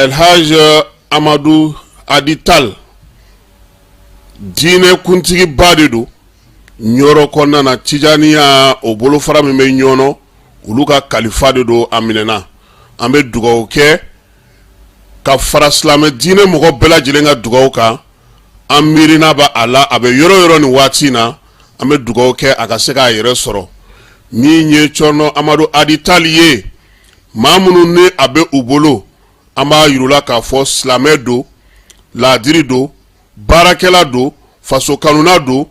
El Haj Amadou Adital diine kuntigi ba de do nyoro kɔnɔna na Tijaniya o bolofara min bɛ ɲɔnɔ olu ka kalifa de do a minɛna an bɛ dugawu kɛ ka fara silamɛ diinɛ mɔgɔ bɛɛ lajɛlen ka dugawu kan an miirina b'a a la a bɛ yɔrɔ yɔrɔ nin waati na an bɛ dugawu kɛ a ka se k'a yɛrɛ sɔrɔ min ye Cɔrɔnɔ Amadu Adital ye maa minnu ni a bɛ u bolo an b'a yirula k'a fɔ silamɛ do laadiri do baarakɛla do faso kanuna do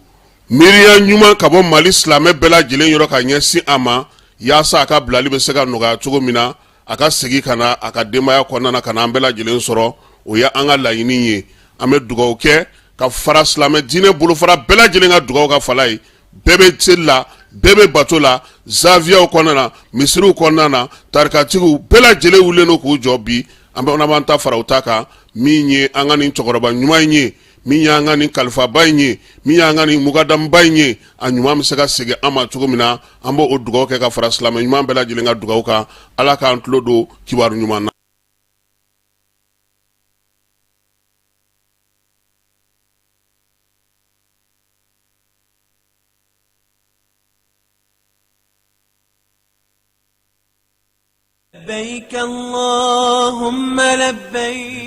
miiriya ɲuman ka bɔ Mali silamɛ bɛɛ lajɛlen yɔrɔ ka ɲɛsin a ma yaasa a ka bilali bɛ se ka nɔgɔya cogo min na a ka segin ka na a ka denbaya kɔnɔna na ka na an bɛɛ lajɛlen sɔrɔ o ye an ka laɲini ye an bɛ dugawu kɛ ka fara silamɛ diinɛ bolofara bɛɛ lajɛlen ka dugawu ka fala ye bɛɛ bɛ seli la bɛɛ bɛ bato la zawiyaw kɔnɔna na misiriw kɔnɔna na tarikatigiw bɛɛ lajɛlen wulilen do k'u jɔ bi an b'an ta fara u ta kan min ye an ka nin cɛkɔrɔba ɲuman ye min ye an ka nin kalifaba ye min ye an ka nin mukadamba ye a ɲuman bɛ se ka segin an ma cogo min na an b'o dugawu kɛ ka fara silamɛ ɲuman bɛɛ lajɛlen ka dugawu kan ala k'an tulo don kibaru ɲuman na.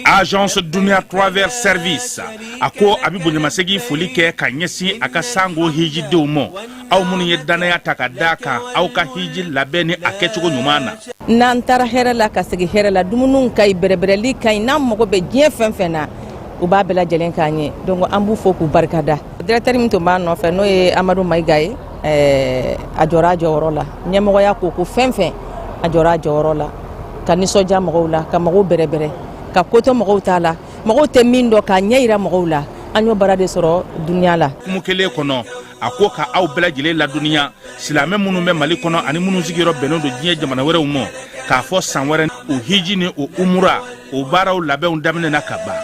Agence Dunia Travel Service ako abibu nyamasegi foli kɛ ka ɲɛsin a ka sango hiji denw ma aw minnu ye danaya ta ka da kan aw ka hiji labɛn ni a kɛcogo ɲuman na n'an taara hɛrɛ la ka segin hɛrɛ la dumuniw ka ɲi bɛrɛbɛrɛli ka ɲi n'an mago bɛ diɲɛ fɛn fɛn na u b'a bɛɛ lajɛlen k'an ɲɛ donc an b'u fo k'u barikada directeur min tun b'an nɔfɛ n'o ye Amadu Mayiga ye a jɔra a jɔyɔrɔ la ɲɛmɔgɔya ko fɛn fɛn a jɔra a jɔyɔrɔ la ka nisɔndiya mɔgɔw la ka mɔgɔw bɛrɛbɛrɛ ka koto mɔgɔw t'a la mɔgɔw tɛ min dɔn k'a ɲɛ yira mɔgɔw la an y'o baara de sɔrɔ duniya la kumu kelen kɔnɔ a ko ka aw bɛɛ lajɛlen laduniya silamɛ minnu bɛ Mali kɔnɔ ani minnu sigiyɔrɔ bɛnnen don diɲɛ jamana wɛrɛw ma k'a fɔ san wɛrɛ o hiji ni o umura o baaraw labɛnw daminɛna ka ban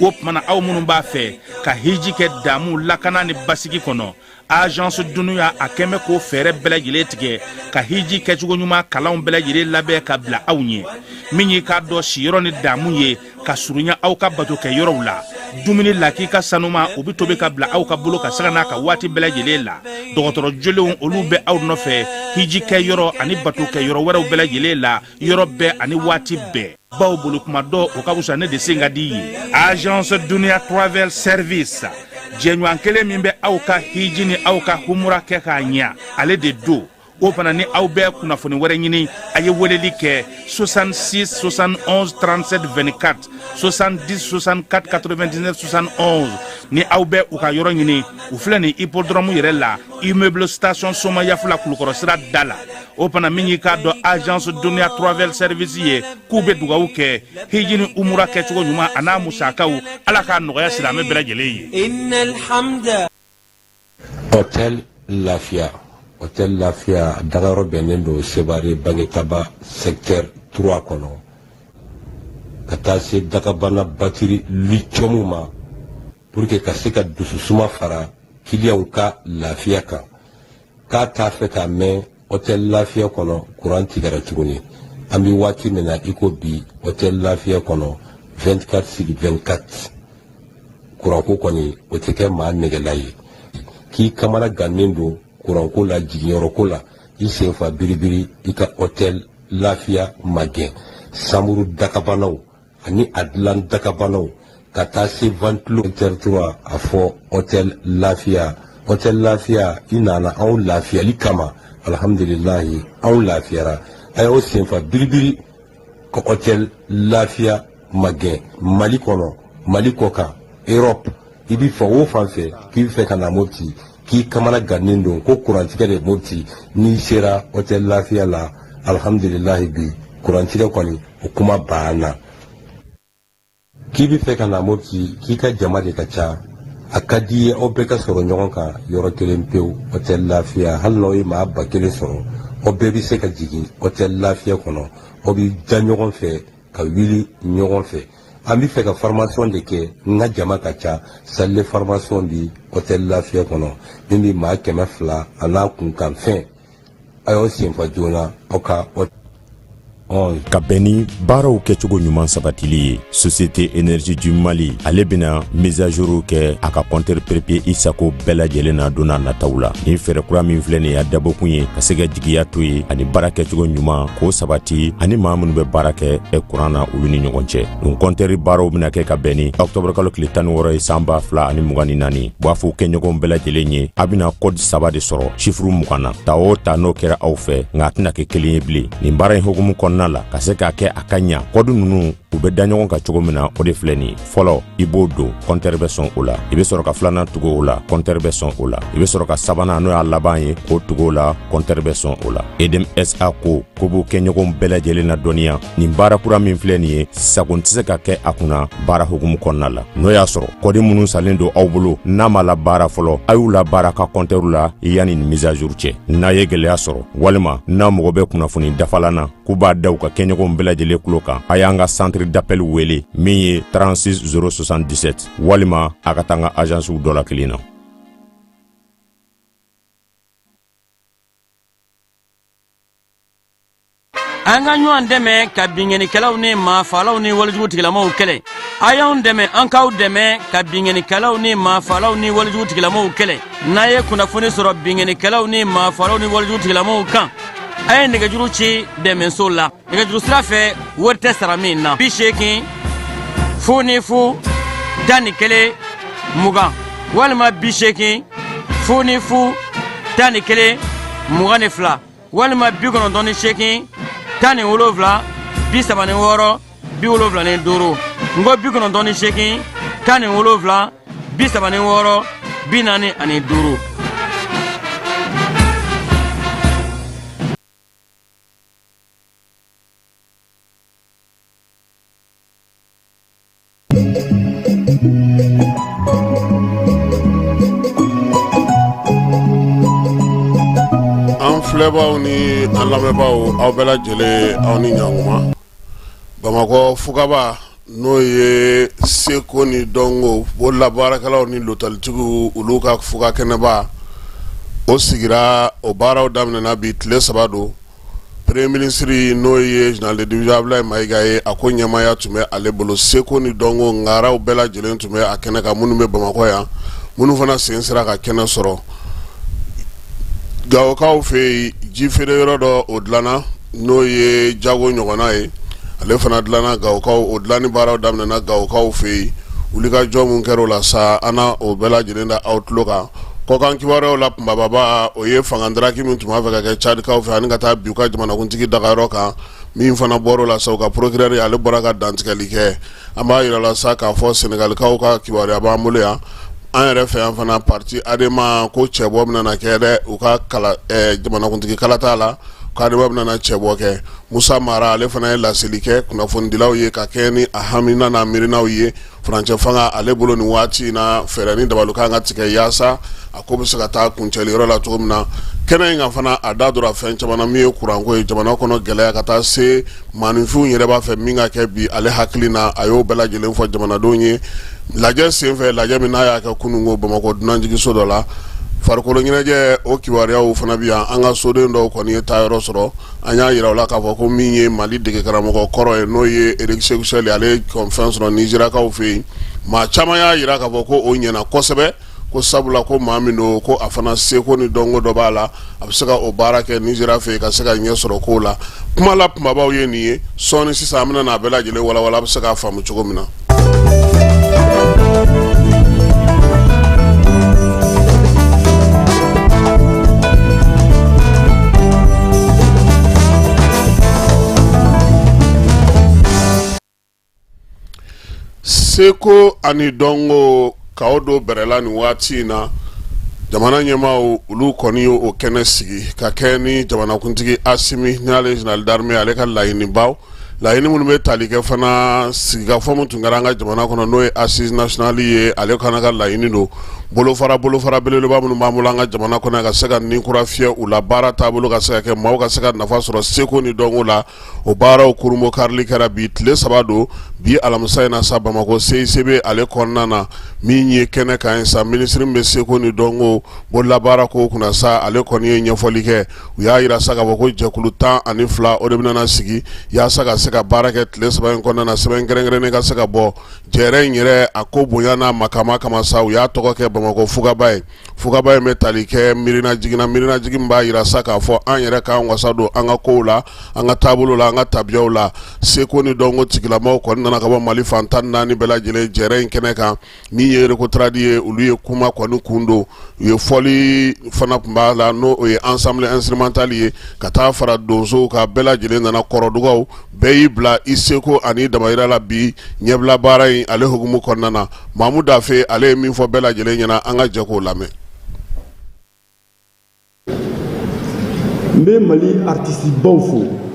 o tumana aw minnu b'a fɛ ka hiji kɛ damu lakana ni basigi kɔnɔ Agence Dunia a kɛmɛ ko fɛɛrɛ bɛɛ lajɛlen tigɛ ka hiji kɛcogo ɲuman kalanw bɛɛ lajɛlen labɛn ka bila aw ɲɛ min ye k'a dɔn siyɔrɔ ni damu ye ka surunya aw ka bato kɛ yɔrɔw la dumuni laki ka sanuma u bɛ tobi ka bila aw ka bolo ka saga n'a ka waati bɛɛ lajɛlen la dɔgɔtɔrɔ jolenw olu bɛ aw nɔfɛ hiji kɛ yɔrɔ ani bato kɛ yɔrɔ wɛrɛw bɛɛ lajɛlen la yɔrɔ bɛɛ ani waati bɛɛ baw bolo kuma dɔ o ka wusa ne de sen ka di ye Agence Dunia Travel Service jɛɲɔgɔn kelen min bɛ aw ka hiji ni aw ka humura kɛ k'a ɲɛ ale de do o fana ni aw bɛɛ kunnafoni wɛrɛ ɲini a ye weleli kɛ 66 71 37 24 70 64 99 71 ni aw bɛɛ u ka yɔrɔ ɲini u filɛ nin hippodrome yɛrɛ la immeuble station Soma Yafula Kulukɔrɔ sira da la o fana min y'i k'a dɔn Agence Dunia Travel Service ye k'u bɛ dugawu kɛ hiji ni umura kɛcogo ɲuman a n'a musakaw ala k'a nɔgɔya silamɛ bɛɛ lajɛlen ye. Hôtel Lafia dagayɔrɔ bɛnnen don Sevare Bangekaba secteur 3 kɔnɔ ka taa se dagabana batiri lithium ma pour que ka se ka dususuma fara kiliyanw ka lafiya kan k'a t'a fɛ ka mɛn Hôtel Lafia kɔnɔ courant tigɛra tuguni an bɛ waati min na i ko bi Hôtel Lafia kɔnɔ 24/24 courant ko kɔni o tɛ kɛ maa nɛgɛla ye k'i kamana gannen don courant ko la jiginyɔrɔ ko la i senfa biribiri i ka Hôtel Lafia magɛn samuru dakabanaw ani a dilan dakabanaw ka taa se ventilo territoire a fɔ Hôtel Lafia i nana anw lafiyali kama alhamdulilahi anw lafiyara a y'aw senfa biribiri ka Hôtel Lafia magɛn Mali kɔnɔ Mali kɔ kan Europe i bi fɛ o fan fɛ k'i bɛ fɛ ka na Mopti k'i kamana gannen don ko kurantigɛ de Mopti n'i sera Hôtel Lafia la alhamdulilahi bi kurantigɛ kɔni o kuma banna k'i bɛ fɛ ka na Mopti k'i ka jama de ka ca a ka di ye aw bɛɛ ka sɔrɔ ɲɔgɔn kan yɔrɔ kelen pewu Hôtel Lafia hali n'aw ye maa 1000 sɔrɔ aw bɛɛ bɛ se ka jigin Hôtel Lafia kɔnɔ aw bɛ da ɲɔgɔn fɛ ka wuli ɲɔgɔn fɛ an bɛ fɛ ka formation de kɛ n ka jama ka ca salle de formation bi Hôtel Lafia kɔnɔ min bɛ maa 200 a n'a kunkan fɛn a y'aw senfa joona aw ka ka bɛn ni baaraw kɛcogo ɲuman sabatili ye. Société énergie du Mali ale bena mise à jour kɛ a ka compteur papier Isako bɛɛ lajɛlen na donna nataw la. Ni fɛrɛ kura min filɛ nin y'a dabɔkun ye ka se ka jigiya to ye ani baara kɛcogo ɲuman k'o sabati ani maa minnu bɛ baara kɛ kuran na olu ni ɲɔgɔn cɛ. Donc compteur baaraw bena kɛ ka bɛn ni octobre kalo tile 16 ye san 2024 b'a fɔ kɛɲɔgɔn bɛɛ lajɛlen ye a bena code 3 de sɔrɔ chiffre 20 na. Ta o ta n'o kɛra aw fɛ nka a tɛna kɛ kelen ye bilen. Nin baara in hukumu kɔnɔna la ka se k'a kɛ a ka ɲa code ninnu u bɛ da ɲɔgɔn kan cogo min na o de filɛ nin fɔlɔ i b'o don compteur bɛ sɔn o la i bɛ sɔrɔ ka filanan tugu o la compteur bɛ sɔn o la i bɛ sɔrɔ ka sabanan n'o y'a laban ye k'o tugu o la compteur bɛ sɔn o la. EDM SA ko b'o kɛ ɲɔgɔn bɛɛ lajɛlen na dɔnniya nin baara kura min filɛ nin ye sagon tɛ se ka kɛ a kunna baara hukumu kɔnɔna la. N'o y'a sɔrɔ kɔdi minnu salen don aw bolo n'a ma la baara fɔlɔ a y'u la baara ka compteur la yanni nin mise à jour cɛ. N'a ye gɛlɛya sɔrɔ walima n'a mɔgɔ bɛ kunnafoni dafalan na k'u b'a da u ka kɛɲɔgɔn bɛɛ lajɛlen kulo kan a y'an ka centre d'appel wele min ye 36 077 walima a ka taa an ka agence dɔ la kelen na. An ka ɲɔgɔn dɛmɛ ka binŋɛnikɛlaw ni maafalaw ni walijugutigilamaw kɛlɛ. A y'anw dɛmɛ an k'aw dɛmɛ ka binŋɛnikɛlaw ni maafalaw ni walijugutigilamaw kɛlɛ. N'a ye kunnafoni sɔrɔ binŋɛnikɛlaw ni maafalaw ni walijugutigilamaw kan a ye nɛgɛjuru ci dɛmɛso la. Nɛgɛjuru sira fɛ wari tɛ sara min na 80 00 11 20 walima 80 00 11 22 walima 98 17 36 75 ngo 98 17 36 45. Filɛbaw ni an lamɛnbaaw aw bɛɛ lajɛlen aw ni ɲankuma. Bamakɔ fugaba n'o ye seko ni dɔnko bololabaarakɛlaw ni lotalitigiw olu ka fuga kɛnɛba o sigira o baaraw daminɛna bi tile 3 don. Premier ministre n'o ye général de division Abdoulaye Mayiga ye a ko ɲɛmaya tun bɛ ale bolo seko ni dɔnko ngaraw bɛɛ lajɛlen tun bɛ a kɛnɛ kan minnu bɛ Bamakɔ yan minnu fana sen sera ka kɛnɛ sɔrɔ. Gawokaw fɛ ji feere yɔrɔ dɔ o dilanna n'o ye jago ɲɔgɔnna ye ale fana dilanna Gawokaw o dilanni baaraw daminɛna Gawokaw fɛ wulikajɔ mun kɛra o la sa an na o bɛɛ lajɛlen da aw tulo kan. Kɔkan kibaruyaw la kunbaba o ye fangandaraki min tun b'a fɛ ka kɛ Tchadikaw fɛ ani ka taa bi u ka jamanakuntigi dagayɔrɔ kan min fana bɔra o la sa u ka procureur ale bɔra ka dantigɛli kɛ. An b'a yira la sa k'a fɔ Senegalikaw ka kibaruya b'an bolo yan. An yɛrɛ fɛ yan fana parti adema ko cɛbɔ bɛna kɛ dɛ u ka jamanakuntigi kalata la k'adema bɛna cɛbɔ kɛ. Musa Mara ale fana ye laseli kɛ kunnafonidilaw ye ka kɛ ni a hamina n'a miirinaw ye furancɛ fanga ale bolo nin waati in na fɛɛrɛ ni dabalukan ka tigɛ yaasa a ko bɛ se ka taa kuncɛliyɔrɔ la cogo min na. Kɛnɛ in kan fana a da dora fɛn caman na min ye kuranko ye jamana kɔnɔ gɛlɛya ka taa se maaninfinw yɛrɛ b'a fɛ min ka kɛ bi ale hakili na a y'o bɛɛ lajɛlen fɔ jamanadenw ye. Lajɛ senfɛ lajɛ min n'a y'a kɛ kunungo Bamakɔ dunanjigiso dɔ la farikolo ɲɛnajɛ o kibaruyaw fana bi yan an ka soden dɔw kɔni ye taayɔrɔ sɔrɔ an y'a yira o la k'a fɔ ko min ye Mali dege karamɔgɔ kɔrɔ ye n'o ye Eric Seku Sɛli ale ye fɛn sɔrɔ Nizeriyakaw fɛ yen maa caman y'a yira k'a fɔ ko o ɲɛna kosɛbɛ ko sabula ko maa min don ko a fana seko ni dɔnko dɔ b'a la a bɛ se ka o baara kɛ Nizeriya fɛ ka se ka ɲɛ sɔrɔ kow la. Kuma la kumabaw ye nin ye sɔɔni sisan an bɛna n'a bɛɛ lajɛlen walawala a bɛ se k'a faamu cogo min na. Seko ani dɔnko k'aw don bɛrɛla nin waati in na jamana ɲɛmaaw olu kɔni y'o kɛnɛ sigi ka kɛ ni jamanakuntigi Asimi n'ale général d'armée ale ka laɲinibaw laɲini minnu bɛ tali kɛ fana sigikafɔ min tun kɛra an ka jamana kɔnɔ n'o ye assise nationale ye ale fana ka laɲini don bolofara belebeleba minnu b'an bolo an ka jamana kɔnɔ ka se ka nin kura fiyɛ u la baara taabolo ka se ka kɛ maaw ka se ka nafa sɔrɔ seko ni dɔnko la o baaraw kurumo karili kɛra bi tile 3 don bi alamisa in na sa Bamako CICB ale kɔnɔna na min ye kɛnɛ kan sa ministre bɛ seko ni dɔnko bolola baara ko kunna sa ale kɔni ye ɲɛfɔli kɛ u y'a yira sa ka fɔ ko jɛkulu 12 o de bɛna sigi yaasa ka se ka baara kɛ tile 3 in kɔnɔna na sɛbɛn kɛrɛnkɛrɛnnen ka se ka bɔ jɛrɛ in yɛrɛ a ko bonya n'a makama kama sa u y'a tɔgɔ kɛ Bamako fugaba ye in bɛ tali kɛ miirina jigin b'a yira sa k'a fɔ an yɛrɛ k'an wasa don an ka kow la an ka taabolo la an ka tabiyaw la seko ni dɔnko tigilamaw kɔni nana ka bɔ Mali fan 14 bɛɛ lajɛlen jɛrɛ in kɛnɛ kan min ye recotradi ye olu ye kuma kɔni kun don u ye fɔli fana tun b'a la n'o ye ensemble instrumental ye ka taa fara donsow ka bɛɛ lajɛlen nana kɔrɔdugaw bɛɛ y'i bila i seko ani damayira la bi ɲɛbila baara in ale hukumu kɔnɔna na Mamu Dafe ale ye min fɔ bɛɛ lajɛlen ɲɛna an ka jɛ k'o lamɛn. N bɛ Mali artiste baw fo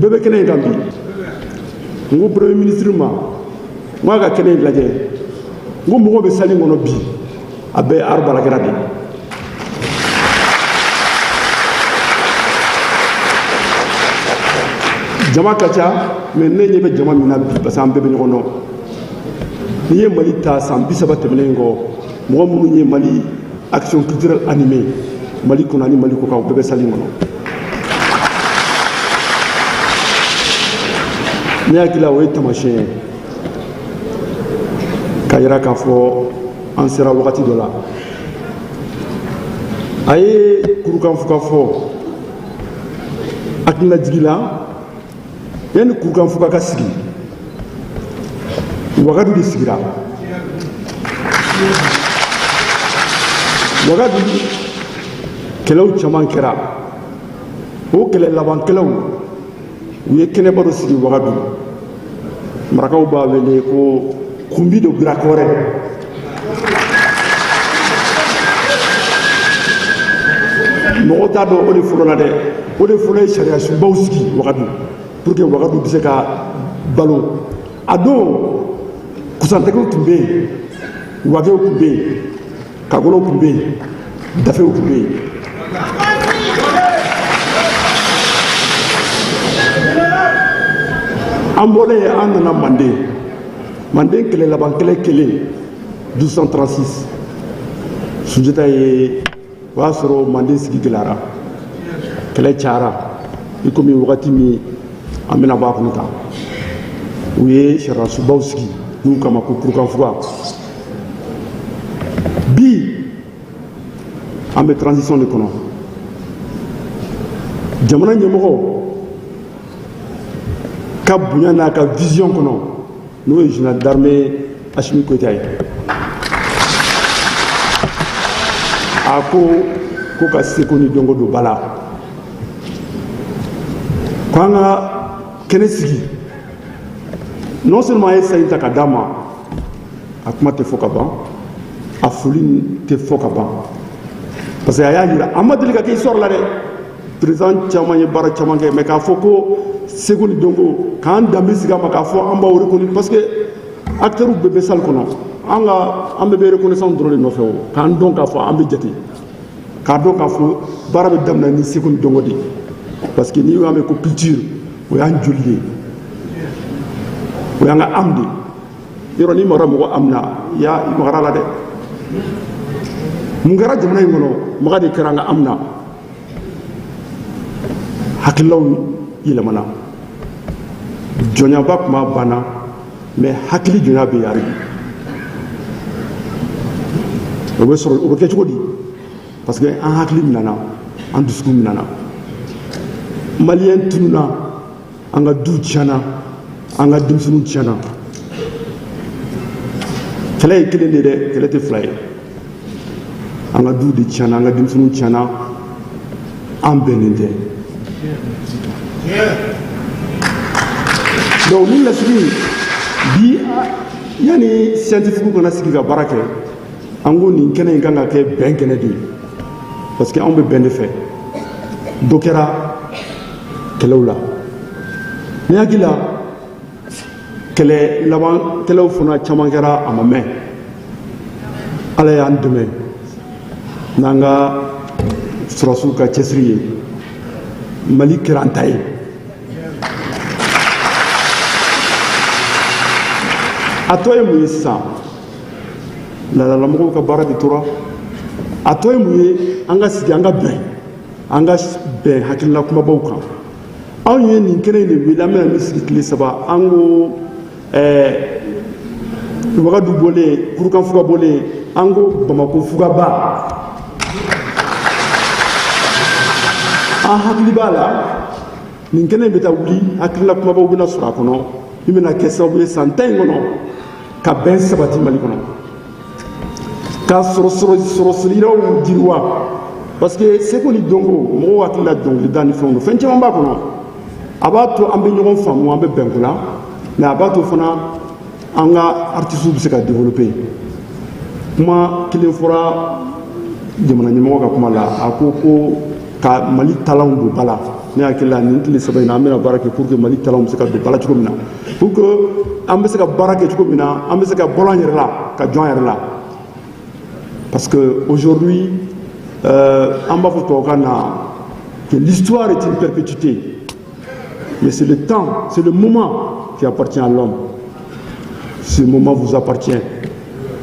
bɛɛ bɛ kɛnɛ in kan bi n ko premier ministre ma n ko a ka kɛnɛ in lajɛ n ko mɔgɔw bɛ salle kɔnɔ bi a bɛɛ ye art baarakɛla de ye jama ka ca mais ne ɲɛ bɛ jama min na bi parce que an bɛɛ bɛ ɲɔgɔn dɔn n'i ye Mali ta san 30 tɛmɛnen kɔ mɔgɔ minnu ye Mali action culturelle animée Mali kɔnɔ ani Mali kɔ kan u bɛɛ bɛ salle kɔnɔ ne hakili la o ye tamasiyɛn ye k'a jira k'a fɔ an sera wagati dɔ la a ye kurukanfuga fɔ hakililajigi la yanni kurukanfuga ka sigi Wagadu de sigira Wagadu kɛlɛw caman kɛra o kɛlɛ labankɛlɛw u ye kɛnɛba dɔ sigi Wagadu marakaw b'a wele ko kunbi de birakɔrɛ mɔgɔ t'a dɔn o de fɔlɔ la dɛ o de fɔlɔ ye sariya sunbaw sigi Wagadu pour que Wagadu bɛ se ka balo a don kusantegew tun bɛ yen wagew tun bɛ yen kagolow tun bɛ yen dafew tun bɛ yen an bɔlen an nana Manden kɛlɛ laban kɛlɛ kelen 1236 Sunjata ye o y'a sɔrɔ Manden sigi gɛlɛyara kɛlɛ cayara i komi wagati min an bɛna bɔ a kɔnɔ tan u ye sariyasubaw sigi n'u kama ko kurukanfuga bi an bɛ transition de kɔnɔ jamana ɲɛmɔgɔ ka bonya n'a ka vision kɔnɔ n'o ye général d'armée Assimi Goïta ye a ko ka seko ni dɔnko don ba la ko an ka kɛnɛ sigi non seulement a ye sa in ta ka d'a ma a kuma tɛ fɔ ka ban a foli tɛ fɔ ka ban parce que a y'a jira an ma deli ka kɛ histoire la dɛ président caman ye baara caman kɛ mais k'a fɔ ko seko ni dɔnko k'an danbe sigi a ma k'a fɔ an b'aw reconnaître parce que acteurs bɛɛ bɛ salle kɔnɔ an bɛɛ bɛ reconnaissance dɔrɔn de nɔfɛ o k'an dɔn k'a fɔ an bɛ jate k'a dɔn k'a fɔ baara bɛ daminɛ ni seko ni dɔnko de ye parce que n'i y'an mɛn ko culture o y'an joli de ye o y'an ka âme de ye yɔrɔ n'i magara mɔgɔ âme na i magara la dɛ mun kɛra jamana in kɔnɔ maga de kɛra an ka âme na hakililaw yɛlɛmana jɔnyaba kuma banna mais hakili jɔnya bɛ yen hali bi o bɛ kɛ cogo di parce que an hakili minɛna an dusukun minɛna maliyɛn tununa an ka duw tiɲɛna an ka denmisɛnninw tiɲɛna kɛlɛ ye kelen de ye dɛ kɛlɛ tɛ fila ye an ka duw de tiɲɛna an ka denmisɛnninw tiɲɛna an bɛnnen tɛ donc ni lasigi bi yani scientifique kana sigi ka baara kɛ an ko nin kɛnɛ in kan ka kɛ bɛn kɛnɛ de ye parce que anw bɛ bɛn de fɛ dɔ kɛra kɛlɛw la ne hakili la kɛlɛ laban kɛlɛw fana caman kɛra a ma mɛn ala y'an dɛmɛ n'an ka sɔrɔsiw ka cɛsiri ye mali kɛra an ta ye a tɔ ye mun ye sisan laadalamɔgɔw ka baara de tora a tɔ ye mun ye an ka sigi an ka bɛn hakilina kumabaw kan anw ye nin kɛnɛ in de wele an bɛna min sigi tile saba an ko wagadu bɔlen kurukanfuga bɔlen an ko bamako fugaba an hakili b'a la nin kɛnɛ in bɛ taa wuli hakilina kumabaw bɛna sɔrɔ a kɔnɔ min bɛna kɛ sababu ye san 10 in kɔnɔ ka bɛn sabati mali kɔnɔ ka sɔrɔsiriraw jiriwa parce que seko ni dɔnko mɔgɔw hakili la dɔnkilida ni fɛnw don fɛn caman b'a kɔnɔ a b'a to an bɛ ɲɔgɔn faamu an bɛ bɛn ko la mais a b'a to fana an ka artistes bɛ se ka développer kuma kelen fɔra jamana ɲɛmɔgɔ ka kuma la a ko ka mali talanw don ba la ne hakili la nin tile saba in na an bɛna baara kɛ pour que mali talanw bɛ se ka don ba la cogo min na pour que an bɛ se ka baara kɛ cogo min na an bɛ se ka bɔ an yɛrɛ la ka jɔ an yɛrɛ la parce que aujourd'hui an b'a fɔ tubabukan na que l'histoire est une perpétuité mais c'est le temps c'est le moment qui appartient à l'homme ce moment vous appartient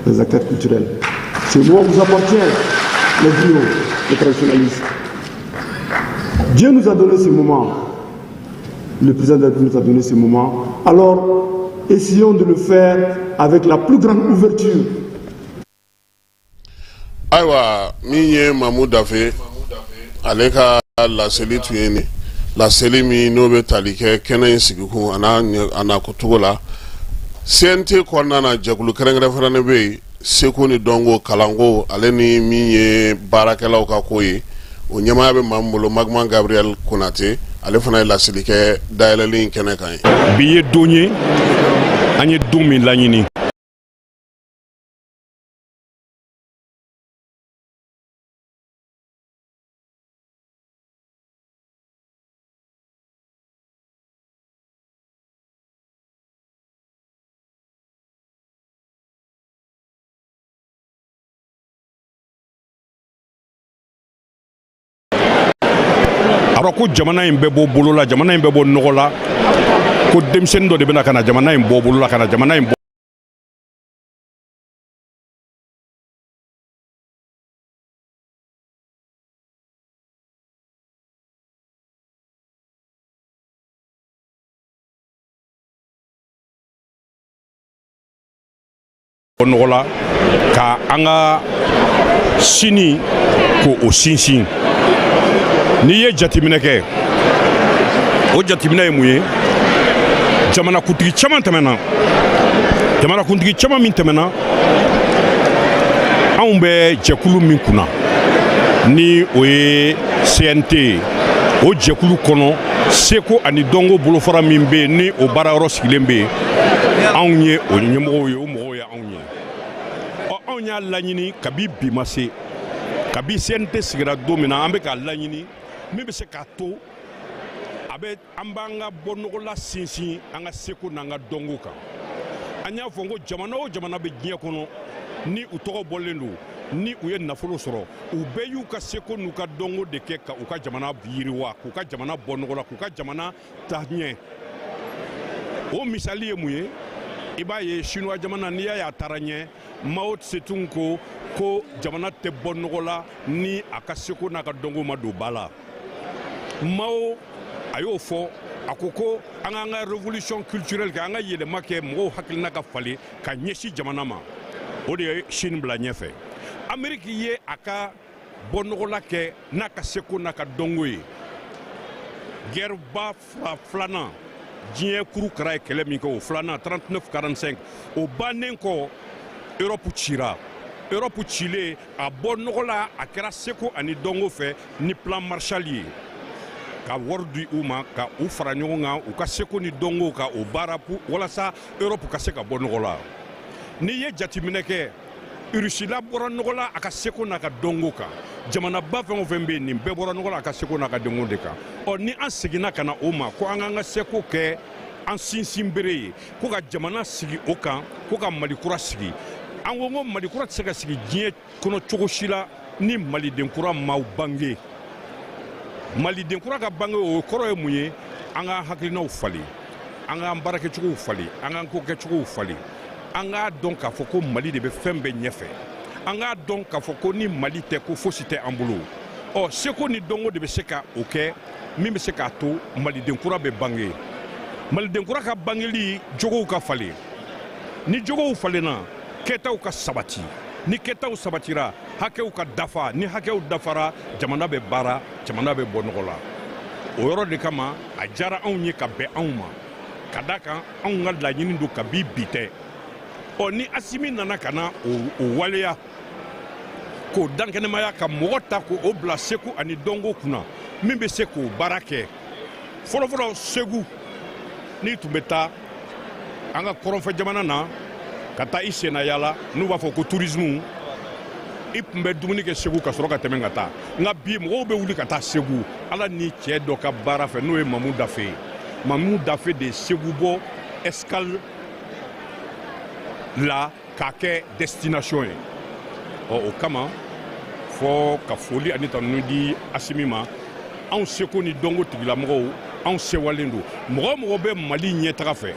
les acteurs culturels ce moment vous appartient les griots les traditionnalistes. Dieu nous a donné ce moment, le président de la République nous a donné ce moment, alors essayons de le faire avec la plus grande ouverture. Aïwa, Minye Mamou Dafe, Aleka la seli tuyeni, la seli mi nobe talike, kena insigiku, ana kutugola, CNT kwanana jakulu kerengre franebe, seko ni dongo kalango, aleni Minye barakela ukakoye, o ɲɛmaya bɛ maa min bolo Magman Gabriel Konate ale fana ye laseli kɛ dayɛlɛli kɛnɛ kan ye bi ye don ye an ye don min laɲini alors ko jamana in bɛɛ b'o bolo la jamana in bɛɛ b'o nɔgɔ la ko denmisɛnnin dɔ de bɛna ka na jamana in bɔ bolo la ka na jamana in bɔ nɔgɔ la ka an ka sini ko o sinsin n'i ye jateminɛ kɛ o jateminɛ ye mun ye jamanakuntigi caman tɛmɛna jamanakuntigi caman min tɛmɛna anw bɛ jɛkulu min kunna ni o ye CNT o jɛkulu kɔnɔ seko ani dɔnko bolofara min bɛ yen ni o baarayɔrɔ sigilen bɛ yen anw ye o ɲɛmɔgɔw ye o mɔgɔw ye anw ye anw y'a laɲini kabi bi ma se kabi CNT sigira don min na an bɛ k'a laɲini min bɛ se k'a to an b'an ka bɔnɔgɔla sinsin an ka seko n'an ka dɔnko kan an y'a fɔ ko jamana o jamana bɛ diɲɛ kɔnɔ ni u tɔgɔ bɔlen don ni u ye nafolo sɔrɔ u bɛɛ y'u ka seko n'u ka dɔnko de kɛ ka u ka jamana yiriwa k'u ka jamana bɔnɔgɔ la k'u ka jamana ta ɲɛ o misali ye mun ye i b'a ye chinois jamana n'i y'a ye a taara ɲɛ Mao Tse-tung ko jamana tɛ bɔ nɔgɔ la ni a ka seko n'a ka dɔnko ma don ba la Mao a y'o fɔ a ko an k'an ka révolution culturelle kɛ an ka yɛlɛma kɛ mɔgɔw hakilina ka falen ka ɲɛsin jamana ma o de ye Chine bila ɲɛfɛ Amérique ye a ka bɔ nɔgɔla kɛ n'a ka seko n'a ka dɔnko ye guerreba filanan diɲɛ kurukara ye kɛlɛ min kɛ o filanan 39-45 o bannen kɔ Europe cira Europe cilen a bɔ nɔgɔ la a kɛra seko ani dɔnko fɛ ni plan Marshall ye ka wari di u ma ka u fara ɲɔgɔn kan u ka seko ni dɔnko ka o baara walasa Europe ka se ka bɔ nɔgɔ la n'i ye jateminɛ kɛ Rusila bɔra nɔgɔ la a ka seko n'a ka dɔnko kan jamanaba fɛn o fɛn bɛ yen nin bɛɛ bɔra nɔgɔ la a ka seko n'a ka dɔnko de kan ni an seginna ka na o ma ko an k'an ka seko kɛ an sinsin bere ye ko ka jamana sigi o kan ko ka Mali kura sigi an ko Mali kura tɛ se ka sigi diɲɛ kɔnɔ cogo si la ni Maliden kura m'aw bange Maliden kura ka bange o kɔrɔ ye mun ye an ka hakilinaw falen an k'an baarakɛcogow falen an k'an ko kɛcogow falen an k'a dɔn k'a fɔ ko Mali de bɛ fɛn bɛɛ ɲɛfɛ an k'a dɔn k'a fɔ ko ni Mali tɛ ko fosi tɛ an bolo seko ni dɔnko de bɛ se ka o kɛ min bɛ se k'a to Maliden kura bɛ bange Maliden kura ka bangeli jogow ka falen ni jogow falenna kɛtaw ka sabati ni kɛtaw sabatira hakɛw ka dafa ni hakɛw dafara jamana bɛ baara jamana bɛ bɔ nɔgɔ la o yɔrɔ de kama a diyara anw ye ka bɛn anw ma ka da kan anw ka laɲini don kabi bi tɛ ni Asimi nana ka na o waleya k'o dankɛnɛmaya ka mɔgɔ ta k'o bila seko ani dɔnko kunna min bɛ se k'o baara kɛ fɔlɔfɔlɔ Segu n'i tun bɛ taa an ka kɔrɔnfɛ jamana na ka taa i senna yaala n'u b'a fɔ ko tourisme i tun bɛ dumuni kɛ Segu ka sɔrɔ ka tɛmɛ ka taa nka bi mɔgɔw bɛ wuli ka taa Segu ala ni cɛ dɔ ka baara fɛ n'o ye Mamu Dafe ye Mamu Dafe de Segu bɔ escale la k'a kɛ destination ye o kama fɔ ka foli ani tanu di Asimi ma anw seko ni dɔnko tigilamɔgɔw anw sewalen don mɔgɔ mɔgɔ bɛ Mali ɲɛtaga fɛ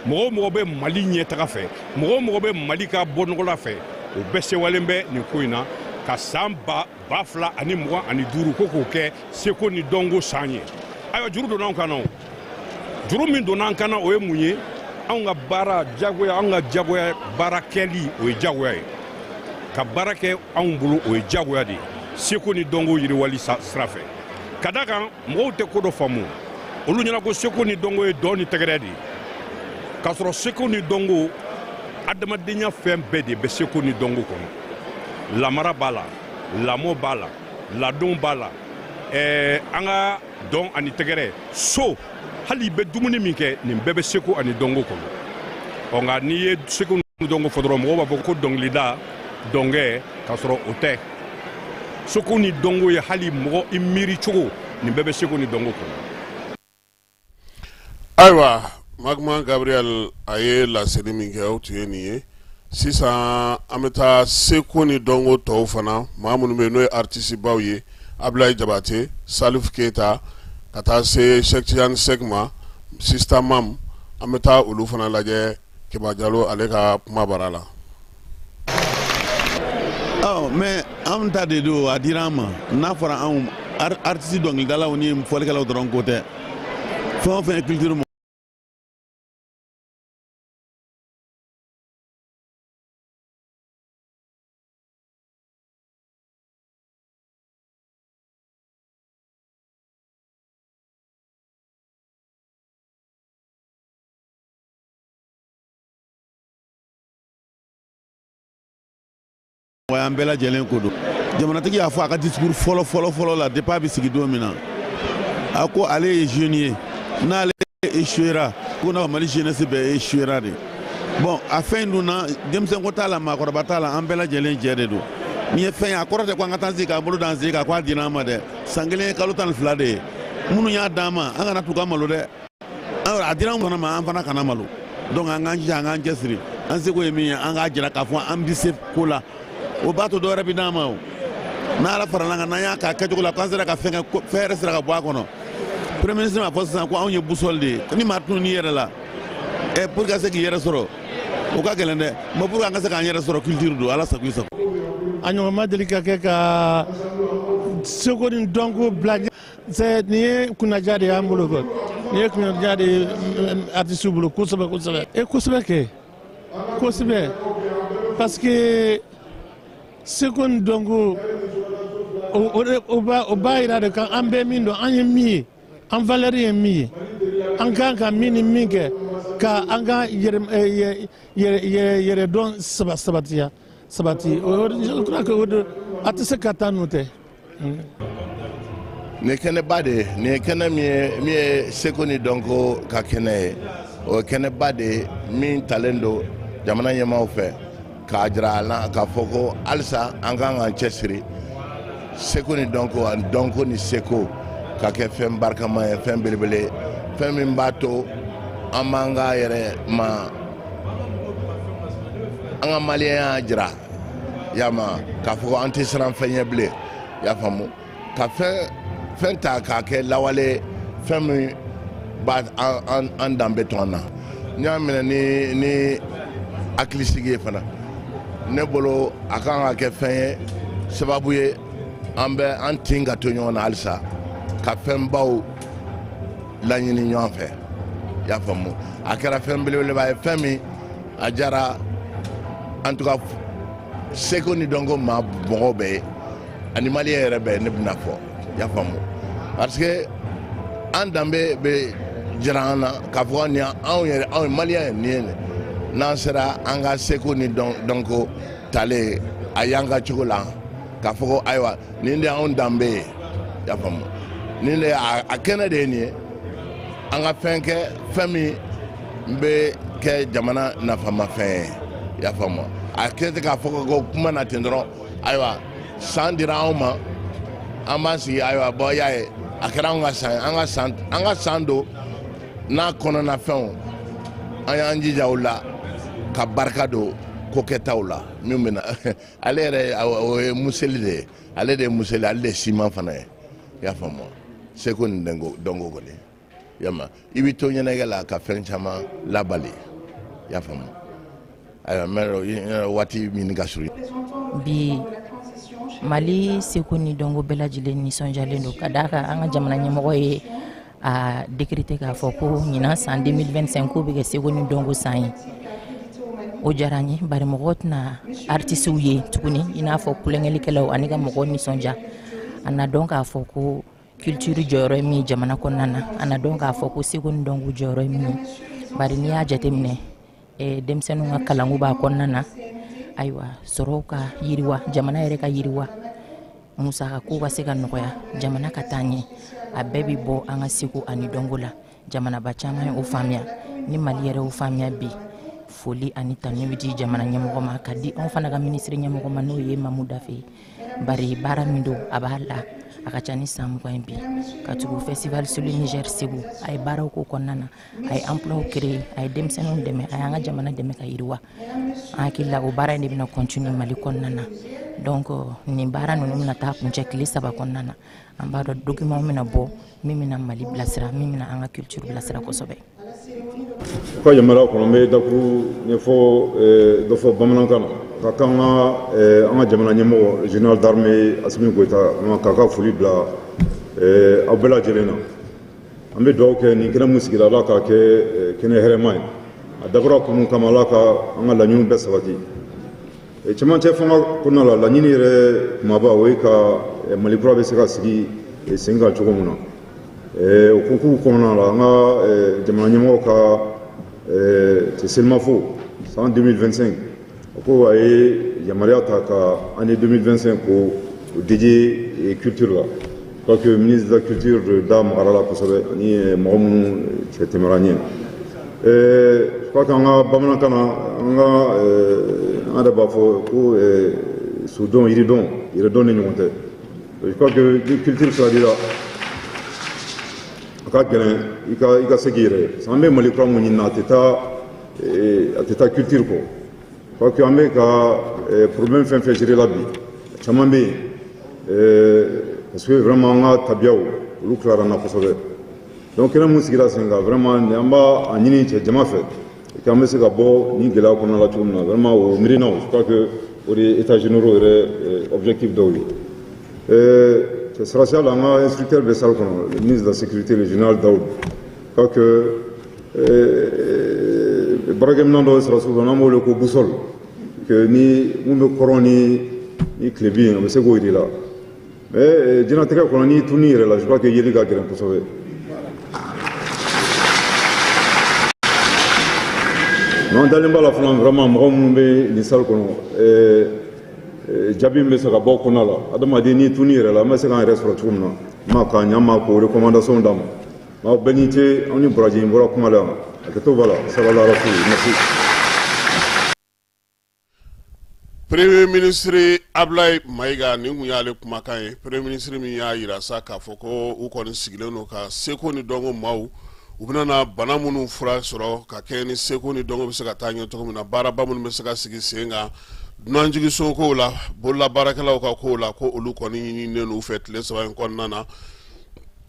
mɔgɔ mɔgɔ bɛ Mali ɲɛtaga fɛ mɔgɔ mɔgɔ bɛ Mali ka bɔ nɔgɔla fɛ o bɛɛ sewalen bɛ nin ko in na ka san 2025 ko k'o kɛ seko ni dɔnko san ye ayiwa juru donna anw kan na juru min donna an kan na o ye mun ye anw ka baara jagoya anw ka jagoya baara kɛli o ye jagoya ye ka baara kɛ anw bolo o ye jagoya de seko ni dɔnko yiriwali sira fɛ ka da kan mɔgɔw tɛ ko dɔ faamu olu ɲɛna ko seko ni dɔnko ye dɔn ni tɛgɛrɛ de ye k'a sɔrɔ seko ni dɔnko adamadenya fɛn bɛɛ de bɛ seko ni dɔnko kɔnɔ lamara b'a la lamɔ b'a la ladon b'a la an ka dɔn ani tɛgɛrɛ so hali i bɛ dumuni min kɛ nin bɛɛ bɛ seko ani dɔnko kɔnɔ nka n'i ye seko ni dɔnko fɔ dɔrɔn mɔgɔw b'a fɔ ko dɔnkilida dɔnkɛ k'a sɔrɔ o tɛ seko ni dɔnko ye hali mɔgɔ i miiri cogo nin bɛɛ bɛ seko ni dɔnko kɔnɔ. ayiwa Magma Gabriel a ye laseli min kɛ o tun ye nin ye sisan an bɛ taa seko ni dɔnko tɔw fana maa minnu bɛ yen n'o ye artiste baw ye Ablaye Jabate Salif Keita ka taa se Cheikh Tidiane Seck ma Sista Mam an bɛ taa olu fana lajɛ Keba Jalo ale ka kuma bara la. mais anw ta de don a dira an ma n'a fɔra anw artiste dɔnkilidalaw ni fɔlikɛlaw dɔrɔn ko tɛ fɛn o fɛn ye culture an bɛɛ lajɛlen ko don jamanatigi y'a fɔ a ka discours fɔlɔ la depuis a bɛ sigi don min na a ko ale ye jeune ye n'ale échouera ko na Mali jeunesse bɛɛ échouera de bon a fɛn dun na denmisɛnko t'a la maakɔrɔba t'a la an bɛɛ lajɛlen jɛ de don nin ye fɛn ye a kɔrɔ tɛ ko an ka taa sigi k'an bolo d'an sen kan ko a dira an ma dɛ san kelen ye kalo 12 de ye minnu y'a d'an ma an kana t'u ka malo dɛ a dira an fana ma an fana kana malo donc an k'an jija an k'an cɛsiri an seko ye min ye an k'a jira k'a fɔ an bɛ se ko la o b'a to dɔwɛrɛ bɛ d'an ma o n'ala farala kan n'an y'a k'a kɛcogo la k'an sera ka fɛn yɛrɛ sera ka bɔ a kɔnɔ premier ministre m'a fɔ sisan ko anw ye boussole de ye ni maa tunu n'i yɛrɛ la pour ka se k'i yɛrɛ sɔrɔ o ka gɛlɛn dɛ mais pour que an ka se k'an yɛrɛ sɔrɔ culture don ala sago i sago. a ɲɔgɔn ma deli ka kɛ ka seko ni dɔnko bila nin ye kunnaja de y'an bolo kɔ nin ye kunnaja de ye artiste bolo kosɛbɛ kosɛbɛ kɛ kosɛbɛ parce que seko ni dɔnko o b'a yira de kan an bɛ min dɔn an ye min ye an valeur ye min ye an kan ka min ni min kɛ ka an ka yɛrɛ dɔn sabati je crois que a tɛ se ka taa n'o tɛ Ni kɛnɛ ba de ni kɛnɛ min ye Seko ni Dɔnko ka kɛnɛ ye o kɛnɛ ba de min talen don jamana ɲɛmaaw fɛ k'a jira a la k'a fɔ ko halisa an kan k'an cɛsiri Seko ni Dɔnko ani Dɔnko ni Seko ka kɛ fɛn barikama ye fɛn belebele fɛn min b'a to an b'an ka yɛrɛ ma an ka maliyɛnya jira y'a ma k'a fɔ ko an tɛ siran fɛn ɲɛ bilen y'a faamu ka fɛn ta k'a kɛ lawale fɛn min b'a an danbe to an na n'i y'a minɛ ni hakilisigi ye fana ne bolo a kan ka kɛ fɛn ye sababu ye an bɛ an tin ka to ɲɔgɔn na halisa ka fɛn baw laɲini ɲɔgɔn fɛ y'a faamu a kɛra fɛn belebeleba ye fɛn min a jara en tout cas Seko ni Dɔnko ma mɔgɔw bɛɛ ye ani maliyɛn yɛrɛ bɛɛ ne bɛna fɔ y'a faamu parce que an danbe bɛ jira an na k'a fɔ nin anw ye maliyɛn nin ye n'an sera an ka Seko ni Dɔnko talen a y'an ka cogo la k'a fɔ ko ayiwa nin de anw danbe ye y'a faamu nin de a kɛnɛ de ye nin ye an ka fɛn kɛ fɛn min bɛ kɛ jamana nafamafɛn ye y'a faamu a kɛ tɛ k'a fɔ ko kuma na ten dɔrɔn ayiwa san dira anw ma an b'an sigi ayiwa bɔn y'a ye a kɛra an ka san don n'a kɔnɔna fɛnw an y'an jija o la ka barika don ko kɛtaw la min bɛ na ale yɛrɛ o ye museli de ye ale de ye museli ale de ye siman fana ye i y'a faamu Seko ni Dɔnko kɔni yama i bɛ to ɲɛnajɛ la ka fɛn caman labali i y'a faamu ayiwa mɛ waati min ka surun bi Mali Seko ni Dɔnko bɛɛ lajɛlen nisɔndiyalen don ka d'a kan an ka jamana ɲɛmɔgɔ ye a décrété k'a fɔ ko ɲinan san 2025 ko bɛ kɛ Seko ni Dɔnko san ye o diyara n ye bari mɔgɔw tɛna artistes ye tuguni i n'a fɔ kulonkɛlikɛlaw ani ka mɔgɔw nisɔndiya a na dɔn k'a fɔ ko culture jɔyɔrɔ ye min ye jamana kɔnɔna na a na dɔn k'a fɔ ko Seko ni Dɔnko jɔyɔrɔ ye min ye bari n'i y'a jateminɛ denmisɛnninw ka kalanko b'a kɔnɔna na ayiwa sɔrɔw ka yiriwa jamana yɛrɛ ka yiriwa musaka ko ka se ka nɔgɔya jamana ka taa ɲɛ a bɛɛ bɛ bɔ an ka Seko ani Dɔnko la jamanaba caman ye o faamuya ni Mali yɛrɛ o faamuya bi foli ani tanu bɛ di jamana ɲɛmɔgɔ ma ka di anw fana ka ministre ɲɛmɔgɔ ma n'o ye Mamu Dafe bari baara min don a b'a la a ka ca ni san 20 ye bi ka tugu festival sur le Niger Segu a ye baaraw k'o kɔnɔna na a ye emploi créer a ye denmisɛnninw dɛmɛ a y'an ka jamana dɛmɛ ka yiriwa an hakili la o baara in de bɛna continuer Mali kɔnɔna na donc nin baara ninnu bɛna taa kuncɛ tile 3 kɔnɔna na an b'a dɔn document bɛna bɔ min bɛna Mali bilasira min bɛna an ka culture bilasira kosɛbɛ. Ka yamara kɔnɔ n bɛ dakuru ɲɛfɔ dɔ fɔ bamanankan na ka kan an ka jamana ɲɛmɔgɔ général d'armée Asimi Goyita k'a ka foli bila aw bɛɛ lajɛlen na an bɛ dugawu kɛ nin kɛnɛ min sigira Ala k'a kɛ kɛnɛ hɛrɛma ye a dabɔra kun min kama Ala ka an ka laɲiniw bɛɛ sabati cɛmancɛ fanga kɔnɔna la laɲini yɛrɛ kumaba o ye ka Mali kura bɛ se ka sigi sen kan cogo min na o concours kɔnɔna la an ka jamana ɲɛmɔgɔ ka selimafo san 2025 ko a ye yamaruya ta ka année 2025 ko dédié culture la je crois que ministre de la culture da magara la kosɛbɛ ani mɔgɔ minnu cɛ tɛmɛra ɲɛ je crois que an ka bamanankan na an yɛrɛ b'a fɔ ko sudɔn yiridɔn yɛrɛdɔn ni ɲɔgɔn tɛ je crois que ni culture fila dira a ka gɛlɛn i ka se k'i yɛrɛ ye an bɛ Mali kura mun ɲini na a tɛ taa culture kɔ je crois que an bɛ ka problème fɛn fɛn gérer la bi caman bɛ yen parce que vraiment an ka tabiyaw olu tilara n na kosɛbɛ donc kɛnɛ mun sigira sen kan vraiment an b'a ɲini cɛ jama fɛ k'an bɛ se ka bɔ ni gɛlɛya kɔnɔna la cogo min na vraiment o miirina je crois que o de ye états généraux yɛrɛ objectif dɔw ye cɛ sirasiya la an ka instructeur bɛ salle kɔnɔ le ministre de la sécurité le général Daoud je crois que baarakɛminɛn dɔ sɔrɔ sugu la n'an b'o wele ko boussole que ni mun bɛ kɔrɔn ni tile bin a bɛ se k'o yir'i la mais diɲɛlatigɛ kɔnɔ n'i tununi yɛrɛ la je crois que yeli ka gɛlɛn kosɛbɛ an dalen b'a la fana vraiment mɔgɔ minnu bɛ nin salle kɔnɔ jaabi min bɛ se ka bɔ o kɔnɔna la adamaden n'i tununi yɛrɛ la an bɛ se k'an yɛrɛ sɔrɔ cogo min na ma ka nyama ko recommandation dam ma benite on ni braji mbora kuma la akato voilà sallallahu alaihi merci. Premier ministre Ablaye Maiga ni kun y'ale kumakan ye. Premier ministre min y'a yira sa k'a fɔ ko u kɔni sigilen don ka seko ni dɔnko maaw u bɛna na bana minnu fura sɔrɔ ka kɛ ni seko ni dɔnko bɛ se ka taa ɲɛ cogo min na baaraba minnu bɛ se ka sigi sen kan dunanjigiso kow la bolola baarakɛlaw ka kow la ko olu kɔni ɲininen n'u fɛ tile 3 in kɔnɔna na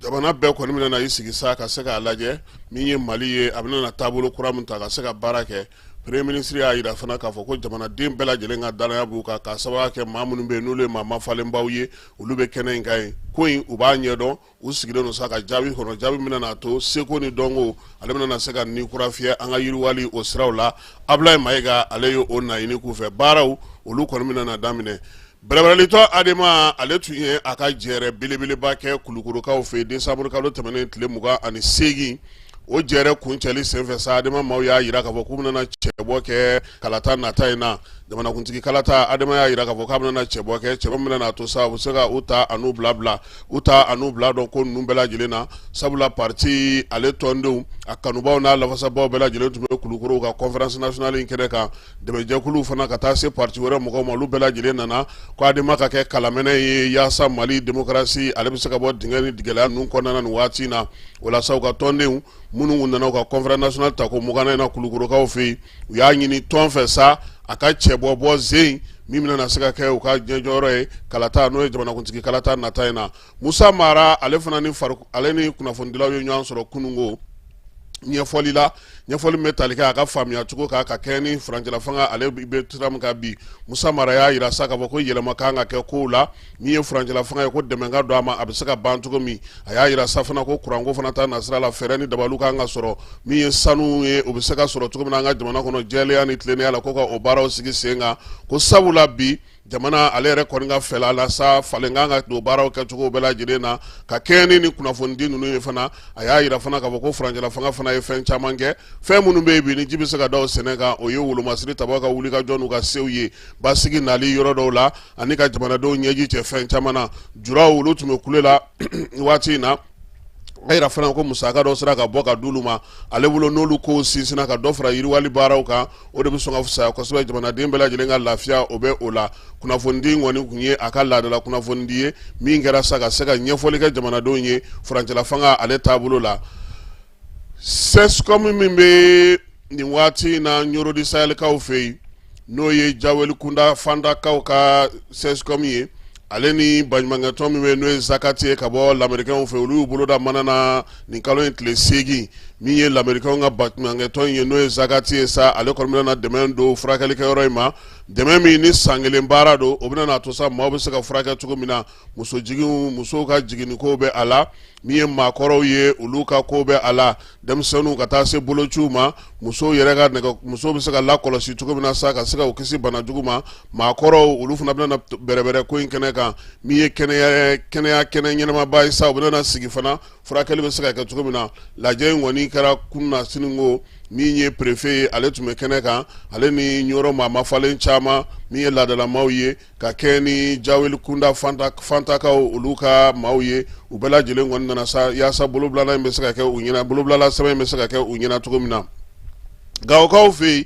jamana bɛɛ kɔni bɛna na i sigi sa ka se k'a lajɛ min ye Mali ye a bɛna na taabolo kura min ta ka se ka baara kɛ. Premier ministre y'a yira fana k'a fɔ ko jamanaden bɛɛ lajɛlen ka danaya b'u kan k'a sababu kɛ maa minnu bɛ yen n'olu ye maa mafalenbaw ye olu bɛ kɛnɛ in kan ye ko in u b'a ɲɛdɔn u sigilen don sa ka jaabi kɔnɔ jaabi min na to seko ni dɔnko ale bɛna na se ka ni kura fiyɛ an ka yiriwali o siraw la Ablaye Maiga ale ye o naɲini k'u fɛ baaraw olu kɔni bɛna na daminɛ. Bɛrɛbɛrɛlitɔ Adama ale tun ye a ka jɛrɛ belebeleba kɛ Kulukorokaw fɛ décembre kalo tɛmɛnen tile 28 o jɛrɛ kuncɛli senfɛ sa Adama maaw y'a yira k'a fɔ k'u bɛna cɛbɔ kɛ kalata nata in na jamanakuntigi kalata Adama y'a yira k'a fɔ k'a bɛna cɛbɔ kɛ cɛbɔ min bɛna to sa u bɛ se ka u ta a n'u bila dɔn ko ninnu bɛɛ lajɛlen na sabula parti ale tɔndenw a kanubaw n'a lafasabaw bɛɛ lajɛlen tun bɛ Kulukorow ka conférence nationale in kɛnɛ kan dɛmɛjɛkuluw fana ka taa se parti wɛrɛ mɔgɔw ma olu bɛɛ lajɛlen nana ko Adama ka kɛ kalamɛnɛ ye yaasa Mali démocratie ale bɛ se ka bɔ dingɛ ni gɛlɛya ninnu kɔnɔna nin waati in na walasa u ka tɔndenw minnu nana u ka conférence nationale ta ko 20 in na Kulukorokaw fɛ yen u y'a ɲini tɔn fɛ sa a ka cɛbɔ zen min bɛna na se ka kɛ u ka ɲɛjɔyɔrɔ ye kalata n'o ye jamanakuntigi kalata nata in na Musa Mara ale fana ni kunnafonidilaw ye ɲɔgɔn sɔrɔ kunungo ɲɛfɔli la ɲɛfɔli min bɛ tali kɛ a ka faamuya cogo kan ka kɛ ni furancɛla fanga ale bɛ sira min kan bi Musa Mara y'a yira sa k'a fɔ ko yɛlɛma kan ka kɛ kow la min ye furancɛla fanga ye ko dɛmɛ ka don a ma a bɛ se ka ban cogo min a y'a yira sa fana ko kuranko fana taa nasira la fɛɛrɛ ni dabaliw kan ka sɔrɔ min ye sanu ye o bɛ se ka sɔrɔ cogo min na an ka jamana kɔnɔ jɛlenya ni tilennenya la ko ka o baaraw sigi sen kan ko sabula bi jamana ale yɛrɛ kɔni ka fɛla la sa falen kan ka don baaraw kɛcogo bɛɛ lajɛlen na ka kɛɲɛ ni kunnafonidi ninnu ye fana a y'a yira fana k'a fɔ ko furancɛla fanga fana ye fɛn caman kɛ fɛn minnu bɛ yen bi ni ji bɛ se ka da o sɛnɛ kan o ye wolomasiri tabaw ka wulikajɔ n'u ka sew ye basigi nali yɔrɔ dɔw la ani ka jamanadenw ɲɛji cɛ fɛn caman na juraw olu tun bɛ kule la waati in na a yira fana ko musaka dɔ sera ka bɔ ka d'olu ma ale bolo n'olu kow sinsinna ka dɔ fara yiriwali baaraw kan o de bɛ sɔn ka fisaya kosɛbɛ jamanaden bɛɛ lajɛlen ka lafiya o bɛ o la kunnafonidi kɔni kun ye a ka laadala kunnafonidi ye min kɛra sa ka se ka ɲɛfɔli kɛ jamanadenw ye furancɛla fanga ale taabolo la CESCOM min bɛ nin waati in na Ɲorodi Sahɛlikaw fɛ yen n'o ye Jaweli Kunda Fandakaw ka CESCOM ye ale ni baɲumankɛtɔn min bɛ n'o ye Zakati ye ka bɔ lamɛrikɛnw fɛ olu y'u bolo da mana na nin kalo in tile 8 min ye lamɛrikɛnw ka baɲumankɛtɔn ye n'o ye Zakati ye sa ale kɔni bɛna na dɛmɛ don furakɛlikɛyɔrɔ in ma dɛmɛ min ni san kelen baara don o bɛna na to sa maaw bɛ se ka furakɛ cogo min na musow ka jiginnikow bɛ a la min ye maakɔrɔw ye olu ka kow bɛ a la denmisɛnninw ka taa se bolociw ma musow bɛ se ka lakɔlɔsi cogo min na sa ka se ka u kisi bana jugu ma maakɔrɔw olu fana bɛna na bɛrɛbɛrɛ ko in kɛnɛ kan min ye kɛnɛ ɲɛnamaba ye sa u bɛna na sigi fana furakɛli bɛ se ka kɛ cogo min na lajɛ in kɔni kɛra kunna siniko min ye préfet ye ale tun bɛ kɛnɛ kan ale ni ɲɔrɔ maa mafalen caman min ye laadalamaw ye ka kɛ ni Jaweli Kunda Fantakaw olu ka maaw ye u bɛɛ lajɛlen kɔni nana sa yaasa bolobilala in bɛ se ka kɛ u ɲɛna bolobilala sɛbɛn in bɛ se ka kɛ u ɲɛna cogo min na Gawokaw fɛ yen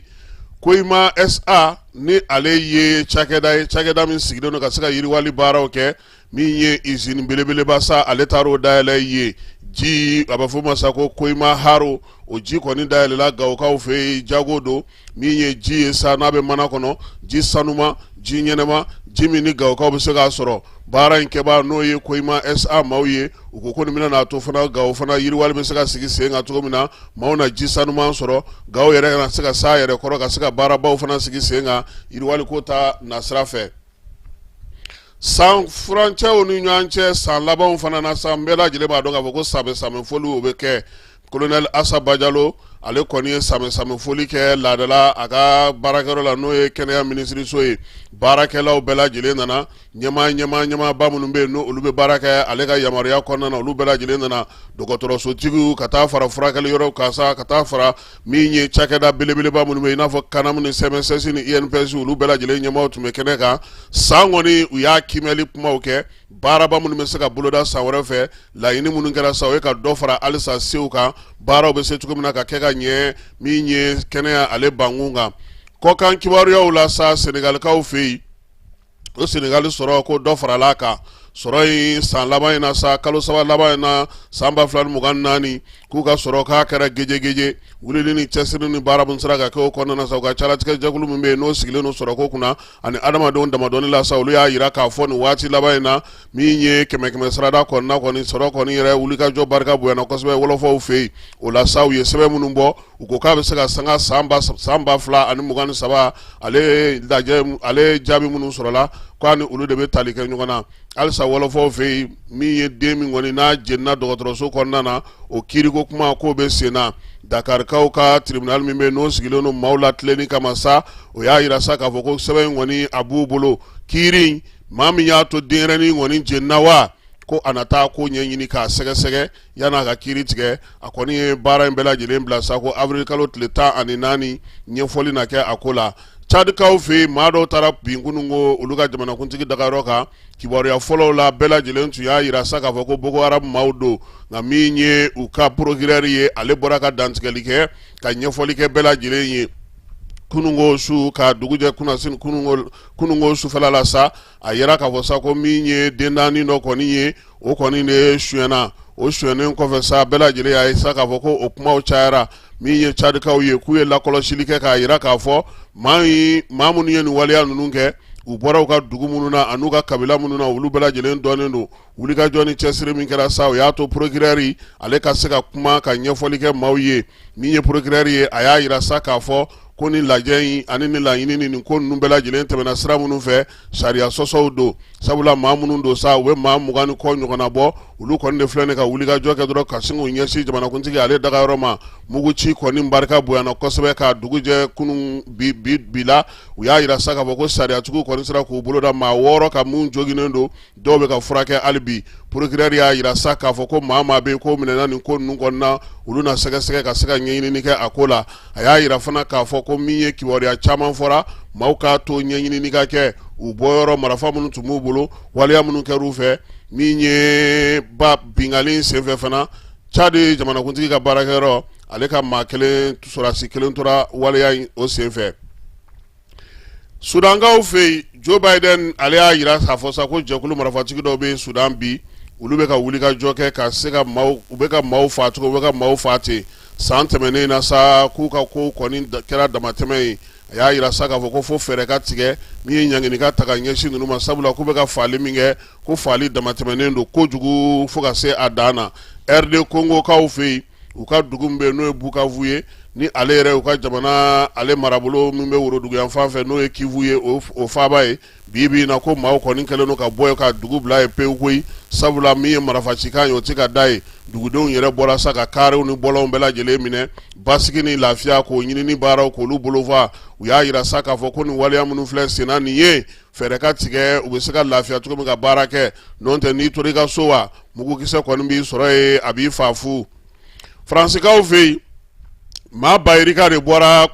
Koyima SA ni ale ye cakɛda min sigilen don ka se ka yiriwali baaraw kɛ min ye usine belebeleba sa ale taar'o dayɛlɛ ye ji a bɛ fɔ ma sa ko Koyima Haro o ji kɔni dayɛlɛla Gawokaw fɛ yen jago don min ye ji ye sa n'a bɛ mana kɔnɔ ji sanuma ji ɲɛnɛma ji min ni Gawokaw bɛ se k'a sɔrɔ baara in kɛbaa n'o ye Koyima SA maaw ye u ko nin bɛna n'a to fana Gawo fana yiriwali bɛ se ka sigi sen kan cogo min na maaw na ji sanuman sɔrɔ Gawo yɛrɛ kana se ka s'a yɛrɛ kɔrɔ ka se ka baarabaw fana sigi sen kan yiriwali ko ta nasira fɛ san furancɛw ni ɲɔgɔn cɛ san labanw fana na san bɛɛ lajɛlen b'a dɔn k'a fɔ ko samefoli o bɛ kɛ Colonel Assa Bajalo ale kɔni ye samefoli kɛ laadala a ka baarakɛyɔrɔ la n'o ye kɛnɛya minisiriso ye baarakɛlaw bɛɛ lajɛlen nana ɲɛmaaba minnu bɛ yen n'olu bɛ baara kɛ ale ka yamaruya kɔnɔna na olu bɛɛ lajɛlen nana dɔgɔtɔrɔsotigiw ka taa fara furakɛli yɔrɔw kan sa ka taa fara min ye cakɛda belebeleba minnu bɛ yen i n'a fɔ Kanamu ni CMSS ni INPS olu bɛɛ lajɛlen ɲɛmaaw tun bɛ kɛnɛ kan san kɔni u y'a kimɛli kumaw kɛ baaraba minnu bɛ se ka boloda san wɛrɛ fɛ laɲini minnu kɛra sa o ye ka dɔ fara halisa sew kan baaraw bɛ se cogo min na ka kɛ ka ɲɛ min ye kɛnɛya ale bankun kan kɔkan kibaruyaw la sa senegalikaw fɛ yen o senegali sɔrɔ ko dɔ farala kan sɔrɔ in san laban in na sa kalo saba laban in na san 2024 k'u ka sɔrɔ k'a kɛra gejegeje wulili ni cɛsiri ni baara min sera ka kɛ o kɔnɔna na sa u ka calatigɛ jɛkulu min bɛ yen n'o sigilen don sɔrɔko kunna ani adamadenw damadɔni la sa olu y'a jira k'a fɔ nin waati laban in na min ye kɛmɛ sarada kɔnɔna kɔni sɔrɔ kɔni yɛrɛ wulikajɔ barika bonyana kosɛbɛ wolofaw fɛ yen o la sa u ye sɛbɛn minnu bɔ u ko k'a bɛ se ka sanga san 2023 ale jaabi minnu sɔrɔla k'a ni olu de bɛ tali kɛ ɲɔgɔn na halisa wolofaw fɛ yen min ye den min kɔni n'a jenina dɔgɔtɔrɔso kɔnɔna na o kiiriko kuma k'o bɛ sen na dakarikaw ka tribunal min bɛ yen n'o sigilen don maaw la tilenni kama sa o y'a yira sa k'a fɔ ko sɛbɛn in kɔni a b'u bolo kiiri maa min y'a to denɲɛrɛnin kɔni jenina wa ko a na taa ko ɲɛɲini k'a sɛgɛsɛgɛ yan'a ka kiiri tigɛ a kɔni ye baara in bɛɛ lajɛlen bila sa ko avril kalo tile 14 ɲɛfɔli na kɛ a ko la cadikaw fɛ yen maa dɔw taara bin kunun ko olu ka jamanakuntigi dagayɔrɔ kan kibaruya fɔlɔw la bɛɛ lajɛlen tun y'a yira sa k'a fɔ ko boko haram maaw don nka min ye u ka procureur ye ale bɔra ka dantigɛli kɛ ka ɲɛfɔli kɛ bɛɛ lajɛlen ye kunungo su ka dugujɛ kunungo sufɛla la sa a yera k'a fɔ sa ko min ye den naani dɔ kɔni ye o kɔni de suyɛnna o suyɛnnen kɔfɛ sa bɛɛ lajɛlen y'a ye sa k'a fɔ ko o kumaw cayara min ye cadikaw ye k'u ye lakɔlɔsili kɛ k'a yira k'a fɔ maa minnu ye nin waleya ninnu kɛ u bɔra u ka dugu minnu na an'u ka kabila minnu na olu bɛɛ lajɛlen dɔnnen don wulikajɔ ni cɛsiri min kɛra sa o y'a to procureur ale ka se ka kuma ka ɲɛfɔli kɛ maaw ye min ye procureur ye a y'a yira sa k'a fɔ ko ni lajɛ in ani ni laɲini ni nin ko ninnu bɛɛ lajɛlen tɛmɛna sira minnu fɛ sariya sɔsɔw don sabula maa minnu don sa u bɛ maa 20 ni kɔ ɲɔgɔnna bɔ olu kɔni de filɛ nin ka wulikajɔ kɛ dɔrɔn ka sin k'u ɲɛsin jamanakuntigi ale dagayɔrɔ ma muguci kɔni barika bonyana kosɛbɛ ka dugu jɛ kunun bi la u y'a yira sa k'a fɔ ko sariyatigiw kɔni sera k'u bolo da maa 6 ka mun joginen don dɔw bɛ ka furakɛ hali bi procureur y'a yira sa k'a fɔ ko maa bɛ yen ko minɛna nin ko ninnu kɔnɔna olu na sɛgɛsɛgɛ ka se ka ɲɛɲini kɛ a ko la a y'a yira fana k'a fɔ ko min ye kibaruya caman fɔra maaw k'a to ɲɛɲini ka kɛ u bɔyɔrɔ marafa minnu tun b'u bolo waleya minnu kɛr'u fɛ min ye bingali senfɛ fana Cadi jamanakuntigi ka baarakɛyɔrɔ ale ka maa kelen sɔrɔsi kelen tora waleya in o senfɛ Sudankaw fɛ yen Joe Biden ale y'a yira k'a fɔ sa ko jɛkulu marafatigi dɔw bɛ Sudan bi olu bɛ ka wulikajɔ kɛ ka se ka maaw u bɛ ka maaw faa cogo u bɛ ka maaw faa ten san tɛmɛnen na sa k'u ka kow kɔni kɛra damatɛmɛ ye a y'a yira sa k'a fɔ ko fo fɛɛrɛ ka tigɛ min ye ɲanginika ta ka ɲɛsin ninnu ma sabula k'u bɛ ka faali min kɛ ko faali damatɛmɛnen don kojugu fo ka se a dan na RD Congo kaw fɛ yen u ka dugu min bɛ yen n'o ye Bukavu ye ni ale yɛrɛ u ka jamana ale marabolo min bɛ worodugu yan fan fɛ n'o ye Kivu ye o faaba ye bi na ko maaw kɔni kɛlen don ka bɔ ka dugu bila ye pewu koyi sabula min ye marafacikan ye o tɛ ka da ye dugudenw yɛrɛ bɔra sa ka kaarew ni bɔlɔnw bɛɛ lajɛlen minɛ basigi ni lafiya k'o ɲinini baaraw k'olu bolofa u y'a yira sa k'a fɔ ko nin waleya minnu filɛ senna nin ye fɛɛrɛ ka tigɛ u bɛ se ka lafiya cogo min ka baara kɛ n'o tɛ n'i tora i ka so wa mugukisɛ kɔni b'i sɔrɔ ye a b'i faa fu Faransikaw fɛ yen maa bayirika de bɔra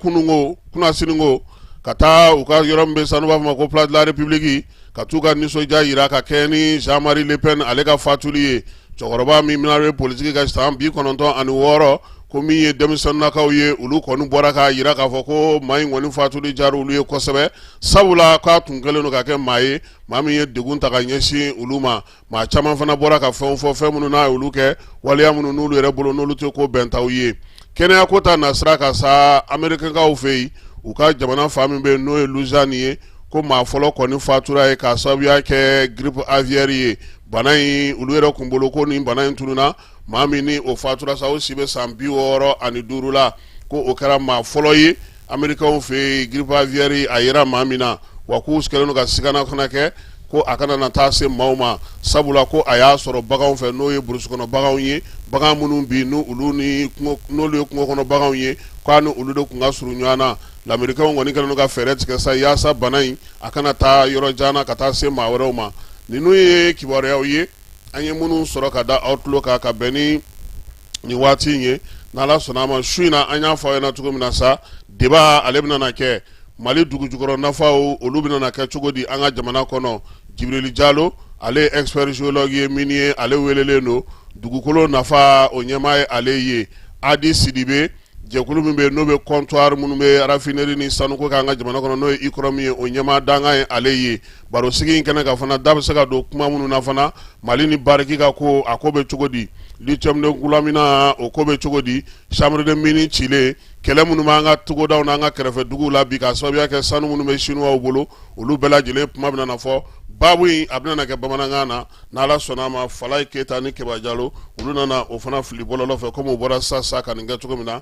kunasininko ka taa u ka yɔrɔ min bɛ sa n'u b'a fɔ ma ko Place de la République ka t'u ka nisɔndiya yira ka kɛ ni Jean-Marie Le Pen ale ka fatuli ye cɛkɔrɔba min bɛna politiki ka san 96 ko min ye denmisɛnnakaw ye olu kɔni bɔra k'a yira k'a fɔ ko maa in kɔni fatuli diyara olu ye kosɛbɛ sabula k'a tun kɛlen don ka kɛ maa ye maa min ye degun ta ka ɲɛsin olu ma maa caman fana bɔra ka fɛnw fɔ fɛn minnu n'a ye olu kɛ waleya minnu n'olu yɛrɛ bolo n'olu tɛ ko bɛntaw ye kɛnɛya ko ta nasira ka sa Amerikɛnkaw fɛ yen u ka jamana fa min bɛ yen n'o ye Louisiane ye ko maa fɔlɔ kɔni fatura ye k'a sababuya kɛ grippe aviaire ye bana in olu yɛrɛ kun bolo ko nin bana in tununa maa min ni o fatura sa o si bɛ san 65 la ko o kɛra maa fɔlɔ ye Amerikɛnw fɛ yen grippe aviaire a yera maa min na wa k'u kɛlen don ka sigana fana kɛ ko a kana na taa se maaw ma sabula ko a y'a sɔrɔ baganw fɛ n'o ye burusi kɔnɔ baganw ye bagan minnu bi n'olu ye kungo kɔnɔ baganw ye k'a ni olu de kun ka surun ɲɔgɔn na Amerikɛnw kɔni kɛlen don ka fɛɛrɛ tigɛ sa yaasa bana in a kana taa yɔrɔ jan na ka taa se maa wɛrɛw ma ninnu ye kibaruyaw ye an ye minnu sɔrɔ ka da outlo kan ka bɛn ni nin waati in ye n'Ala sɔnna a ma su in na an y'a fɔ aw ɲɛna cogo min na sa débat ale bɛna kɛ Mali dugu jukɔrɔ nafaw olu bɛna kɛ cogo di an ka jamana kɔnɔ Jibril Jalo ale expert géologue minier ale weleleno dugukolo nafa o ɲɛmaa ye ale ye Adi Sidibe jɛkulu min bɛ n'o bɛ comptoir minnu bɛ raffinerie ni sanuko k'an ka jamana kɔnɔ n'o ye ICROM ye o ɲɛmaa danga ye ale ye baro sigi in kɛnɛ kan fana da bɛ se ka don kuma minnu na fana Mali ni bariki ka ko a ko bɛ cogo di lithium de gulamina o ko bɛ cogo di chambre de mine cilen kɛlɛ minnu b'an ka togodaw n'an ka kɛrɛfɛ duguw la bi ka sababuya kɛ sanu minnu bɛ chinois bolo olu bɛɛ lajɛlen kuma bɛna na fɔ babu in a bɛna kɛ bamanankan na n'Ala sɔnna a ma Falaye Keyita ni Keba Jalo olu nana o fana fili bɔlɔlɔ fɛ comme o bɔra sa ka nin kɛ cogo min na